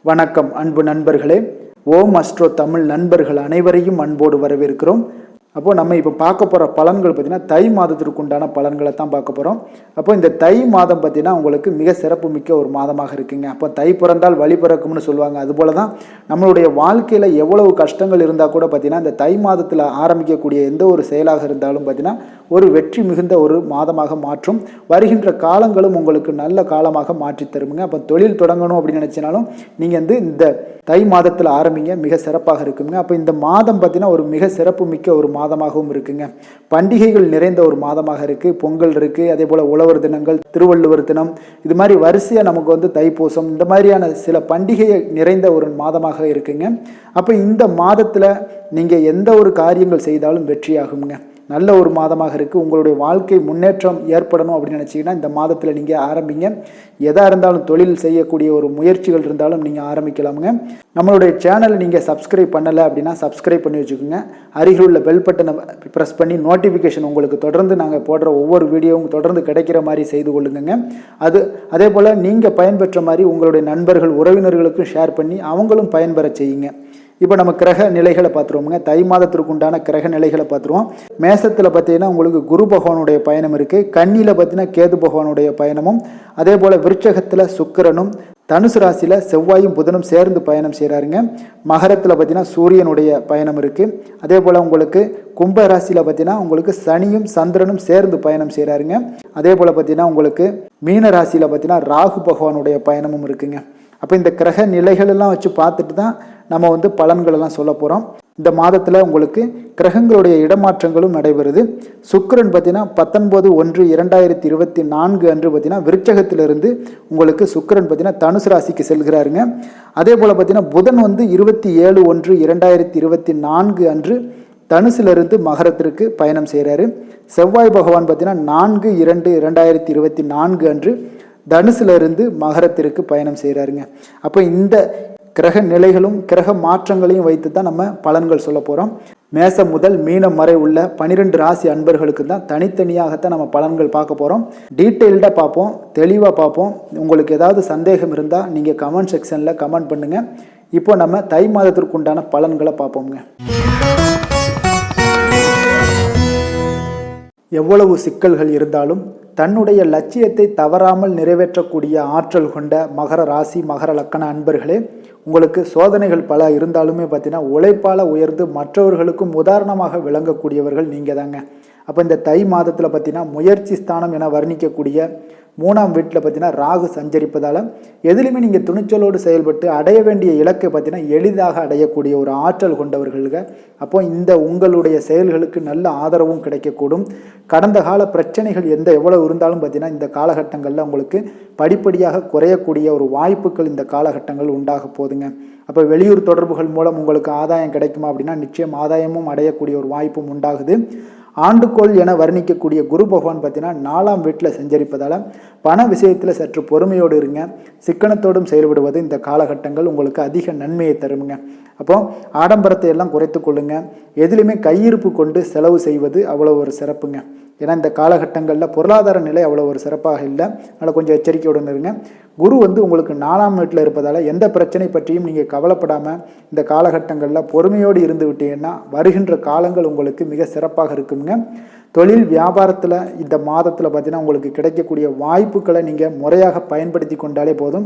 வணக்கம் அன்பு நண்பர்களே. ஓம் அஸ்ட்ரோ தமிழ் நண்பர்கள் அனைவரையும் அன்போடு வரவேற்கிறோம். அப்போது நம்ம இப்போ பார்க்க போகிற பலன்கள் பார்த்திங்கன்னா தை மாதத்திற்கு உண்டான பலன்களை தான் பார்க்க போகிறோம். அப்போ இந்த தை மாதம் பார்த்திங்கன்னா உங்களுக்கு மிக சிறப்பு மிக்க ஒரு மாதமாக இருக்குங்க. அப்போ தை பிறந்தால் வழி பிறக்கும்னு சொல்லுவாங்க. அதுபோல தான் நம்மளுடைய வாழ்க்கையில் எவ்வளவு கஷ்டங்கள் இருந்தால் கூட பார்த்திங்கன்னா இந்த தை மாதத்தில் ஆரம்பிக்கக்கூடிய எந்த ஒரு செயலாக இருந்தாலும் பார்த்திங்கன்னா ஒரு வெற்றி மிகுந்த ஒரு மாதமாக மாற்றும். வருகின்ற காலங்களும் உங்களுக்கு நல்ல காலமாக மாற்றி தருமுங்க. அப்போ தொழில் தொடங்கணும் அப்படின்னு நினச்சினாலும் நீங்கள் இந்த தை மாதத்தில் ஆரம்பிங்க, மிக சிறப்பாக இருக்குங்க. அப்போ இந்த மாதம் பார்த்திங்கன்னா ஒரு மிக சிறப்பு மிக்க ஒரு மாதமாகவும் இருக்குங்க. பண்டிகைகள் நிறைந்த ஒரு மாதமாக இருக்குது. பொங்கல் இருக்குது, அதே போல் உழவர் தினங்கள், திருவள்ளுவர் தினம், இது மாதிரி வரிசையாக நமக்கு தைப்பூசம், இந்த மாதிரியான சில பண்டிகை நிறைந்த ஒரு மாதமாக இருக்குங்க. அப்போ இந்த மாதத்தில் நீங்கள் எந்த ஒரு காரியங்கள் செய்தாலும் வெற்றியாகுங்க. நல்ல ஒரு மாதமாக இருக்குது. உங்களுடைய வாழ்க்கை முன்னேற்றம் ஏற்படணும் அப்படின்னு நினச்சிங்கன்னா இந்த மாதத்தில் நீங்கள் ஆரம்பிங்க. எதாக இருந்தாலும் தொழில் செய்யக்கூடிய ஒரு முயற்சிகள் இருந்தாலும் நீங்கள் ஆரம்பிக்கலாமுங்க. நம்மளுடைய சேனலை நீங்கள் சப்ஸ்கிரைப் பண்ணலை அப்படின்னா சப்ஸ்கிரைப் பண்ணி வச்சுக்கோங்க. அருகில் உள்ள பெல் பட்டனை ப்ரெஸ் பண்ணி நோட்டிஃபிகேஷன் உங்களுக்கு தொடர்ந்து நாங்கள் போடுற ஒவ்வொரு வீடியோவும் தொடர்ந்து கிடைக்கிற மாதிரி செய்து கொள்ளுங்க. அதே போல் நீங்கள் பயன்பெற்ற மாதிரி உங்களுடைய நண்பர்கள் உறவினர்களுக்கும் ஷேர் பண்ணி அவங்களும் பயன்பெற செய்யுங்க. இப்போ நம்ம கிரக நிலைகளை பார்த்துருவோமுங்க. தை மாதத்திற்கு உண்டான கிரக நிலைகளை பார்த்துருவோம். மேசத்தில் பார்த்தீங்கன்னா உங்களுக்கு குரு பகவானுடைய பயணம் இருக்குது. கன்னியில் பார்த்தீங்கன்னா கேது பகவானுடைய பயணமும், அதே போல் விருட்சகத்தில் சுக்கிரனும், தனுசு ராசியில் செவ்வாயும் புதனும் சேர்ந்து பயணம் செய்கிறாருங்க. மகரத்தில் பார்த்தீங்கன்னா சூரியனுடைய பயணம் இருக்குது. அதே போல் உங்களுக்கு கும்ப ராசியில் பார்த்தீங்கன்னா உங்களுக்கு சனியும் சந்திரனும் சேர்ந்து பயணம் செய்கிறாருங்க. அதே போல் பார்த்தீங்கன்னா உங்களுக்கு மீன ராசியில் பார்த்தீங்கன்னா ராகு பகவானுடைய பயணமும் இருக்குங்க. அப்போ இந்த கிரக நிலைகளெல்லாம் வச்சு பார்த்துட்டு தான் நம்ம பலன்களெல்லாம் சொல்ல போகிறோம். இந்த மாதத்தில் உங்களுக்கு கிரகங்களுடைய இடமாற்றங்களும் நடைபெறுது. சுக்கிரன் பார்த்தீங்கன்னா 19/1/2024 அன்று பார்த்தீங்கன்னா விருட்சகத்திலிருந்து உங்களுக்கு சுக்கிரன் பார்த்தீங்கன்னா தனுசு ராசிக்கு செல்கிறாருங்க. அதே போல் பார்த்தீங்கன்னா புதன் 27/1/2024 அன்று தனுசிலிருந்து மகரத்திற்கு பயணம் செய்கிறாரு. செவ்வாய் பகவான் பார்த்தீங்கன்னா 4/2/2024 அன்று தனுசிலிருந்து மகரத்திற்கு பயணம் செய்கிறாருங்க. அப்போ இந்த கிரக நிலைகளும் கிரக மாற்றங்களையும் வைத்து தான் நம்ம பலன்கள் சொல்ல போகிறோம். மேசம் முதல் மீனம் வரை உள்ள 12 ராசி அன்பர்களுக்கு தான் தனித்தனியாகத்தான் நம்ம பலன்கள் பார்க்க போகிறோம். டீட்டெயில்டாக பார்ப்போம், தெளிவாக பார்ப்போம். உங்களுக்கு ஏதாவது சந்தேகம் இருந்தால் நீங்கள் கமெண்ட் செக்ஷனில் கமெண்ட் பண்ணுங்கள். இப்போ நம்ம தை மாதத்திற்கு உண்டான பலன்களை பார்ப்போங்க. எவ்வளவு சிக்கல்கள் இருந்தாலும் தன்னுடைய லட்சியத்தை தவறாமல் நிறைவேற்றக்கூடிய ஆற்றல் கொண்ட மகர ராசி மகர லக்கண அன்பர்களே, உங்களுக்கு சோதனைகள் பல இருந்தாலுமே பார்த்தீங்கன்னா உழைப்பால் உயர்ந்து மற்றவர்களுக்கும் உதாரணமாக விளங்கக்கூடியவர்கள் நீங்கள் தாங்க. அப்போ இந்த தை மாதத்தில் பார்த்தீங்கன்னா முயற்சி ஸ்தானம் என வர்ணிக்கக்கூடிய 3ஆம் வீட்டில் பார்த்தீங்கன்னா ராகு சஞ்சரிப்பதால் எதிலுமே நீங்கள் துணிச்சலோடு செயல்பட்டு அடைய வேண்டிய இலக்கை பார்த்தீங்கன்னா எளிதாக அடையக்கூடிய ஒரு ஆற்றல் கொண்டவர்களுங்க. அப்போ இந்த உங்களுடைய செயல்களுக்கு நல்ல ஆதரவும் கிடைக்கக்கூடும். கடந்த கால பிரச்சனைகள் எவ்வளவு இருந்தாலும் பார்த்தீங்கன்னா இந்த காலகட்டங்களில் உங்களுக்கு படிப்படியாக குறையக்கூடிய ஒரு வாய்ப்புகள் இந்த காலகட்டங்கள் உண்டாக போகுதுங்க. அப்போ வெளியூர் தொடர்புகள் மூலம் உங்களுக்கு ஆதாயம் கிடைக்குமா அப்படின்னா நிச்சயம் ஆதாயமும் அடையக்கூடிய ஒரு வாய்ப்பும் உண்டாகுது. ஆண்டுகோள் என வர்ணிக்கக்கூடிய குரு பகவான் பார்த்தீங்கன்னா 4ஆம் வீட்டில் சஞ்சரிப்பதால் பண விஷயத்தில் சற்று பொறுமையோடு இருங்க. சிக்கனத்தோடும் செயல்படுவது இந்த காலகட்டங்கள் உங்களுக்கு அதிக நன்மையை தருமுங்க. அப்போ ஆடம்பரத்தை எல்லாம் குறைத்து கொள்ளுங்க. எதிலுமே கையிருப்பு கொண்டு செலவு செய்வது அவ்வளோ ஒரு சிறப்புங்க. ஏன்னா இந்த காலகட்டங்களில் பொருளாதார நிலை அவ்வளோ ஒரு சிறப்பாக இல்லை. அதனால் கொஞ்சம் எச்சரிக்கையுடன் இருங்க. குரு உங்களுக்கு 4ஆம் வீட்டில் இருப்பதால் எந்த பிரச்சனை பற்றியும் நீங்கள் கவலைப்படாமல் இந்த காலகட்டங்களில் பொறுமையோடு இருந்து விட்டீங்கன்னா வருகின்ற காலங்கள் உங்களுக்கு மிக சிறப்பாக இருக்குங்க. தொழில் வியாபாரத்தில் இந்த மாதத்தில் பார்த்தீங்கன்னா உங்களுக்கு கிடைக்கக்கூடிய வாய்ப்புகளை நீங்கள் முறையாக பயன்படுத்தி கொண்டாலே போதும்.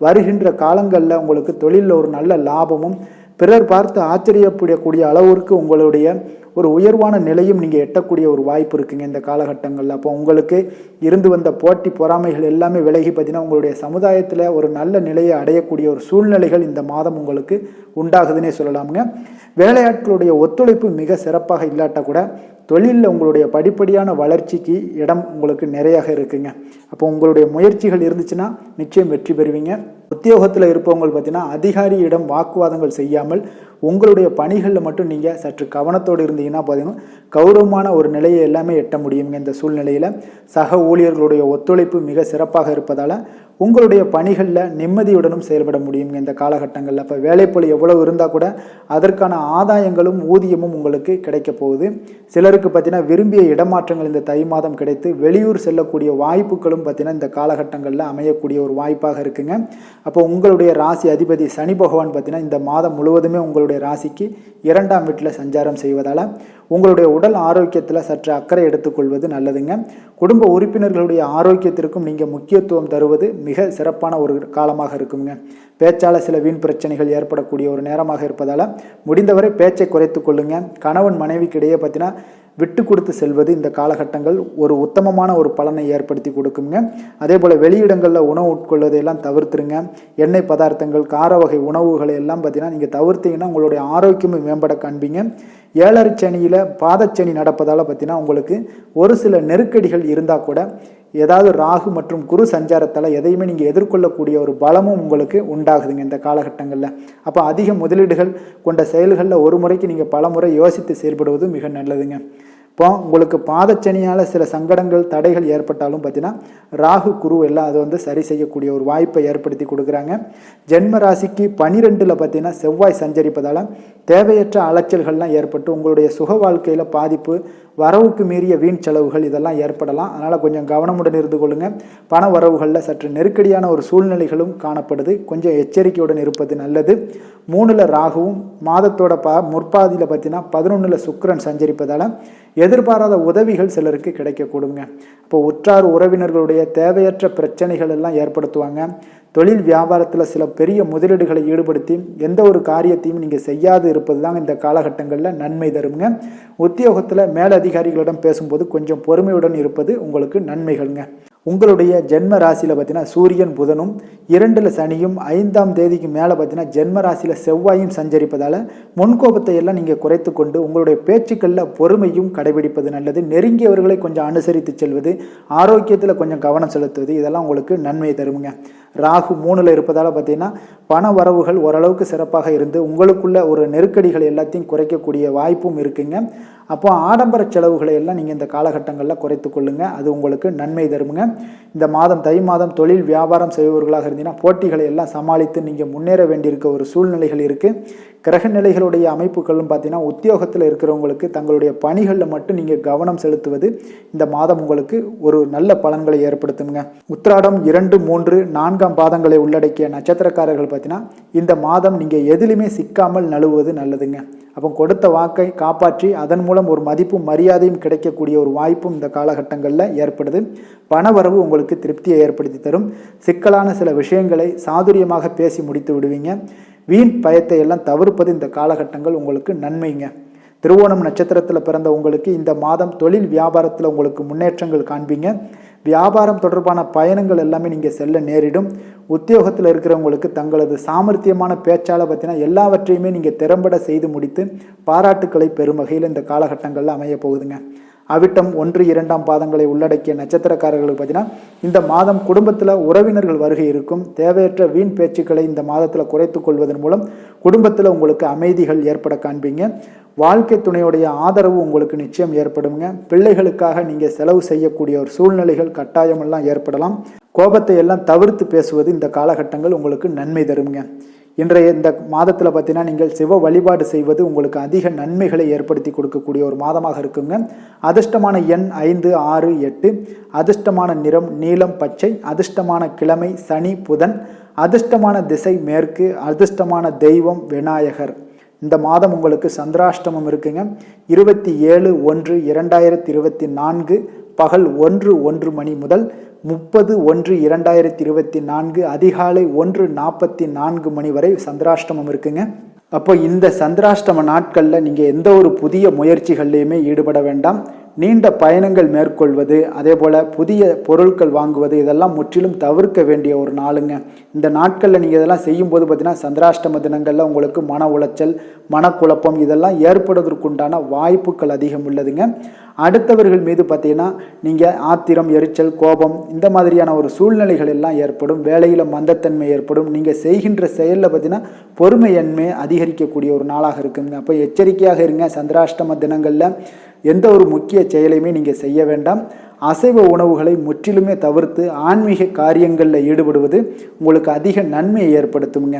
வருகின்ற காலங்களில் உங்களுக்கு தொழிலில் ஒரு நல்ல லாபமும் பிறர் பார்த்து ஆச்சரியப்படக்கூடிய அளவிற்கு உங்களுடைய ஒரு உயர்வான நிலையும் நீங்கள் எட்டக்கூடிய ஒரு வாய்ப்பு இருக்குங்க இந்த காலகட்டங்களில். அப்போ உங்களுக்கு இருந்து வந்த போட்டி பொறாமைகள் எல்லாமே விலகி பார்த்தீங்கன்னா உங்களுடைய சமுதாயத்தில் ஒரு நல்ல நிலையை அடையக்கூடிய ஒரு சூழ்நிலைகள் இந்த மாதம் உங்களுக்கு உண்டாகுதுன்னே சொல்லலாமுங்க. வேலையாட்களுடைய ஒத்துழைப்பு மிக சிறப்பாக இல்லாட்டா கூட தொழிலில் உங்களுடைய படிப்படியான வளர்ச்சிக்கு இடம் உங்களுக்கு நிறையாக இருக்குங்க. அப்போ உங்களுடைய முயற்சிகள் இருந்துச்சுன்னா நிச்சயம் வெற்றி பெறுவீங்க. உத்தியோகத்தில் இருப்பவங்க பார்த்தீங்கன்னா அதிகாரியிடம் வாக்குவாதங்கள் செய்யாமல் உங்களுடைய பணிகளில் மட்டும் நீங்கள் சற்று கவனத்தோடு இருந்தீங்கன்னா பார்த்தீங்கன்னா கௌரவமான ஒரு நிலையை எல்லாமே எட்ட முடியுங்க. இந்த சூழ்நிலையில் சக ஊழியர்களுடைய ஒத்துழைப்பு மிக சிறப்பாக இருப்பதால் உங்களுடைய பணிகளில் நிம்மதியுடனும் செயல்பட முடியுங்க இந்த காலகட்டங்களில். அப்போ வேலைப்பளு எவ்வளவு இருந்தால் கூட அதற்கான ஆதாயங்களும் ஊதியமும் உங்களுக்கு கிடைக்க போகுது. சிலருக்கு பார்த்தீங்கன்னா விரும்பிய இடமாற்றங்கள் இந்த தை மாதம் கிடைத்து வெளியூர் செல்லக்கூடிய வாய்ப்புகளும் பார்த்தீங்கன்னா இந்த காலகட்டங்களில் அமையக்கூடிய ஒரு வாய்ப்பாக இருக்குங்க. அப்போ உங்களுடைய ராசி அதிபதி சனி பகவான் பார்த்தீங்கன்னா இந்த மாதம் முழுவதுமே உங்களுடைய ராசிக்கு 2ஆம் வீட்டில் சஞ்சாரம் செய்வதால் உங்களுடைய உடல் ஆரோக்கியத்தில் சற்று அக்கறை எடுத்துக்கொள்வது நல்லதுங்க. குடும்ப உறுப்பினர்களுடைய ஆரோக்கியத்திற்கும் நீங்கள் முக்கியத்துவம் தருவது மிக சிறப்பான ஒரு காலமாக இருக்குங்க. பேச்சால் சில வீண் பிரச்சனைகள் ஏற்படக்கூடிய ஒரு நேரமாக இருப்பதால் முடிந்தவரை பேச்சை குறைத்து கொள்ளுங்க. கணவன் மனைவிக்கிடையே பார்த்தீங்கன்னா விட்டு கொடுத்து செல்வது இந்த காலகட்டங்கள் ஒரு உத்தமமான ஒரு பலனை ஏற்படுத்தி கொடுக்குங்க. அதே போல் வெளியிடங்களில் உணவு உட்கொள்வதையெல்லாம் தவிர்த்துருங்க. எண்ணெய் பதார்த்தங்கள், கார வகை உணவுகளை எல்லாம் பார்த்தீங்கன்னா நீங்கள் தவிர்த்தீங்கன்னா உங்களுடைய ஆரோக்கியமும் மேம்பட காண்பீங்க. 7 சனியில் பாதச்சனி நடப்பதால் பார்த்தீங்கன்னா உங்களுக்கு ஒரு சில நெருக்கடிகள் இருந்தால் கூட ஏதாவது ராகு மற்றும் குரு சஞ்சாரத்தால் எதையுமே நீங்கள் எதிர்கொள்ளக்கூடிய ஒரு பலமும் உங்களுக்கு உண்டாகுதுங்க இந்த காலகட்டங்களில். அப்போ அதிக முதலீடுகள் கொண்ட செயல்களில் ஒரு முறைக்கு நீங்கள் பல முறை யோசித்து செயல்படுவது மிக நல்லதுங்க. இப்போ உங்களுக்கு பாதச்சனியால் சில சங்கடங்கள் தடைகள் ஏற்பட்டாலும் பார்த்தீங்கன்னா ராகு குரு எல்லாம் அது சரி செய்யக்கூடிய ஒரு வாய்ப்பை ஏற்படுத்தி கொடுக்குறாங்க. ஜென்ம ராசிக்கு 12ல் பார்த்தீங்கன்னா செவ்வாய் சஞ்சரிப்பதால் தேவையற்ற அலைச்சல்கள்லாம் ஏற்பட்டு உங்களுடைய சுக வாழ்க்கையில் பாதிப்பு, வரவுக்கு மீறிய வீண் செலவுகள் இதெல்லாம் ஏற்படலாம். அதனால் கொஞ்சம் கவனமுடன் இருந்து கொள்ளுங்கள். பண வரவுகளில் சற்று நெருக்கடியான ஒரு சூழ்நிலைகளும் காணப்படுது. கொஞ்சம் எச்சரிக்கையுடன் இருப்பது நல்லது. 3ல் ராகுவும் மாதத்தோட முற்பாதியில் பார்த்தீங்கன்னா 11ல் சுக்கிரன் சஞ்சரிப்பதால் எதிர்பாராத உதவிகள் சிலருக்கு கிடைக்கக்கூடுங்க. இப்போ உற்றார் உறவினர்களுடைய தேவையற்ற பிரச்சனைகள் எல்லாம் ஏற்படுத்துவாங்க. தொழில் வியாபாரத்தில் சில பெரிய முதலீடுகளை ஈடுபடுத்தி எந்த ஒரு காரியத்தையும் நீங்கள் செய்யாது இருப்பது தான் இந்த காலகட்டங்களில் நன்மை தருங்க. உத்தியோகத்தில் மேலதிகாரிகளிடம் பேசும்போது கொஞ்சம் பொறுமையுடன் இருப்பது உங்களுக்கு நன்மைகள்ங்க. உங்களுடைய ஜென்ம ராசியில் பார்த்தீங்கன்னா சூரியன் புதனும் 2ல் சனியும் 5ஆம் தேதிக்கு மேலே பார்த்தீங்கன்னா ஜென்ம ராசியில் செவ்வாயும் சஞ்சரிப்பதால் முன்கோபத்தை எல்லாம் நீங்கள் குறைத்து கொண்டு உங்களுடைய பேச்சுக்களில் பொறுமையும் கடைபிடிப்பது நல்லது. நெருங்கியவர்களை கொஞ்சம் அனுசரித்து செல்வது, ஆரோக்கியத்தில் கொஞ்சம் கவனம் செலுத்துவது இதெல்லாம் உங்களுக்கு நன்மை தருங்க. ராகு 3ல் இருப்பதால் பார்த்தீங்கன்னா பண வரவுகள் ஓரளவுக்கு சிறப்பாக இருந்து உங்களுக்குள்ள ஒரு நெருக்கடிகள் எல்லாத்தையும் குறைக்கக்கூடிய வாய்ப்பும் இருக்குங்க. அப்போ ஆடம்பர செலவுகளை எல்லாம் நீங்கள் இந்த காலகட்டங்களில் குறைத்து கொள்ளுங்க. அது உங்களுக்கு நன்மை தருங்க. இந்த மாதம் தை மாதம் தொழில் வியாபாரம் செய்பவர்களாக இருந்தீங்கன்னா போட்டிகளை எல்லாம் சமாளித்து நீங்கள் முன்னேற வேண்டியிருக்க ஒரு சூழ்நிலைகள் இருக்குது. கிரக நிலைகளுடைய அமைப்புகளும் பார்த்தீங்கன்னா உத்தியோகத்தில் இருக்கிறவங்களுக்கு தங்களுடைய பணிகளில் மட்டும் நீங்கள் கவனம் செலுத்துவது இந்த மாதம் உங்களுக்கு ஒரு நல்ல பலன்களை ஏற்படுத்துங்க. உத்திராடம் 2, 3, 4ஆம் பாதங்களை உள்ளடக்கிய நட்சத்திரக்காரர்கள் பார்த்தீங்கன்னா இந்த மாதம் நீங்கள் எதிலுமே சிக்காமல் நழுவுவது நல்லதுங்க. அப்போ கொடுத்த வாக்கை காப்பாற்றி அதன் மூலம் ஒரு மதிப்பும் மரியாதையும் கிடைக்கக்கூடிய ஒரு வாய்ப்பும் இந்த காலகட்டங்களில் ஏற்படுது. பணவரவு உங்களுக்கு திருப்தியை ஏற்படுத்தி தரும். சிக்கலான சில விஷயங்களை சாதுரியமாக பேசி முடித்து விடுவீங்க. வீண் பயத்தை எல்லாம் தவிர்ப்பது இந்த காலகட்டங்கள் உங்களுக்கு நன்மைங்க. திருவோணம் நட்சத்திரத்தில் பிறந்த உங்களுக்கு இந்த மாதம் தொழில் வியாபாரத்தில் உங்களுக்கு முன்னேற்றங்கள் காண்பீங்க. வியாபாரம் தொடர்பான பயணங்கள் எல்லாமே நீங்கள் செல்ல நேரிடும். உத்தியோகத்தில் இருக்கிறவங்களுக்கு தங்களது சாமர்த்தியமான பேச்சால் பார்த்தீங்கன்னா எல்லாவற்றையுமே நீங்கள் திறம்பட செய்து முடித்து பாராட்டுக்களை பெறும் வகையில் இந்த காலகட்டங்களில் அமைய போகுதுங்க. அவிட்டம் 1, 2ஆம் பாதங்களை உள்ளடக்கிய நட்சத்திரக்காரர்களுக்கு பார்த்தீங்கன்னா இந்த மாதம் குடும்பத்தில் உறவினர்கள் வருகை இருக்கும். தேவையற்ற வீண் பேச்சுக்களை இந்த மாதத்தில் குறைத்து கொள்வதன் மூலம் குடும்பத்தில் உங்களுக்கு அமைதிகள் ஏற்பட காண்பீங்க. வாழ்க்கை துணையுடைய ஆதரவு உங்களுக்கு நிச்சயம் ஏற்படுங்க. பிள்ளைகளுக்காக நீங்கள் செலவு செய்யக்கூடிய ஒரு சூழ்நிலைகள் கட்டாயமெல்லாம் ஏற்படலாம். கோபத்தை எல்லாம் தவிர்த்து பேசுவது இந்த காலகட்டங்கள் உங்களுக்கு நன்மை தருங்க. இன்றைய இந்த மாதத்தில் பார்த்தீங்கன்னா நீங்கள் சிவ வழிபாடு செய்வது உங்களுக்கு அதிக நன்மைகளை ஏற்படுத்தி கொடுக்கக்கூடிய ஒரு மாதமாக இருக்குங்க. அதிர்ஷ்டமான எண் 5, 6, 8. அதிர்ஷ்டமான நிறம் நீலம், பச்சை. அதிர்ஷ்டமான கிழமை சனி, புதன். அதிர்ஷ்டமான திசை மேற்கு. அதிர்ஷ்டமான தெய்வம் விநாயகர். இந்த மாதம் உங்களுக்கு சந்திராஷ்டமம் இருக்குங்க. 27/1/2024 பகல் 1:01 மணி முதல் 30/1/2024 அதிகாலை 1:44 மணி வரை சந்திராஷ்டமம் இருக்குங்க. அப்போ இந்த சந்திராஷ்டம நாட்களில் நீங்கள் எந்த ஒரு புதிய முயற்சிகள்லையுமே ஈடுபட வேண்டாம். நீண்ட பயணங்கள் மேற்கொள்வது, அதே போல் புதிய பொருட்கள் வாங்குவது இதெல்லாம் முற்றிலும் தவிர்க்க வேண்டிய ஒரு நாளுங்க. இந்த நாட்களில் நீங்கள் இதெல்லாம் செய்யும்போது பார்த்தீங்கன்னா சந்திராஷ்டம தினங்களில் உங்களுக்கு மன உளைச்சல், மனக்குழப்பம் இதெல்லாம் ஏற்படுவதற்குண்டான வாய்ப்புகள் அதிகம் உள்ளதுங்க. அடுத்தவர்கள் மீது பார்த்தீங்கன்னா நீங்கள் ஆத்திரம், எரிச்சல், கோபம் இந்த மாதிரியான ஒரு சூழ்நிலைகள் எல்லாம் ஏற்படும். வேலையில் மந்தத்தன்மை ஏற்படும். நீங்கள் செய்கின்ற செயலில் பார்த்தீங்கன்னா பொறுமையின்மை அதிகரிக்கக்கூடிய ஒரு நாளாக இருக்குங்க. அப்போ எச்சரிக்கையாக இருங்க. சந்திராஷ்டம தினங்களில் எந்த ஒரு முக்கிய செயலையுமே நீங்கள் செய்ய வேண்டாம். அசைவ உணவுகளை முற்றிலுமே தவிர்த்து ஆன்மீக காரியங்களில் ஈடுபடுவது உங்களுக்கு அதிக நன்மையை ஏற்படுத்துங்க.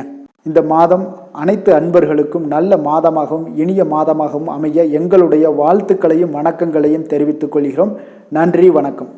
இந்த மாதம் அனைத்து அன்பர்களுக்கும் நல்ல மாதமாகவும் இனிய மாதமாகவும் அமைய எங்களுடைய வாழ்த்துக்களையும் வணக்கங்களையும் தெரிவித்துக் கொள்கிறோம். நன்றி, வணக்கம்.